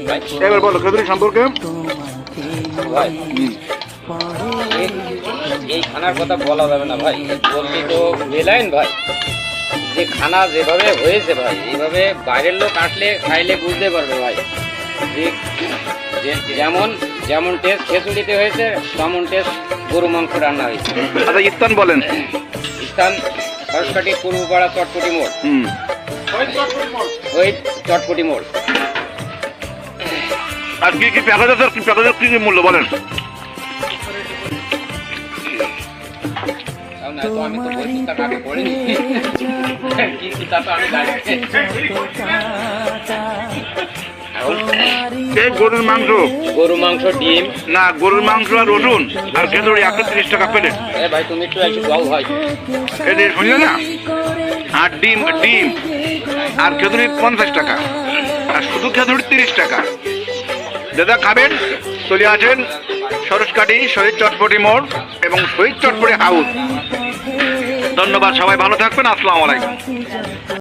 ভাই। এবার বলো খেজুরি সম্পর্কে। ভাই এই খানার কথা বলা যাবে না ভাই, বলতে তো বেলাইন ভাই। যে খানা যেভাবে হয়েছে ভাই, এইভাবে বাইরের লোক আসলে খাইলে বুঝতে পারবে ভাই যে যেমন যেমন টেস্ট খেচুড়িতে হয়েছে তেমন টেস্ট গরু মাংস রান্না হয়েছে। আচ্ছা স্থান বলেন। স্থান সরস্বতী পূর্বপাড়া চটপটি মোড়। ওই চটপটি মোড়। আর কি কি প্যাকেজ আছে, কি প্যাকেজের কি কি মূল্য বলেন। আমি তো বলছি তার আগে পড়িনি কি কি তা তো আমি জানি। এই গরুর মাংস, গরু মাংস, ডিম না গরুর মাংস আর রসুন আর খেজুরি 130 টাকা প্লেট। এ ভাই তুমি একটু একটু যাও ভাই। এই যে শুনলে না, আর ডিম ডিম আর খেজুরি 50 টাকা আর শুধু খেজুরি 30 টাকা। দাদা খাবেন চলে আসেন সরসকাঠি শহীদ চটপটি মোড় এবং শহীদ চটপটি হাউস। ধন্যবাদ, সবাই ভালো থাকবেন। আসসালামু আলাইকুম।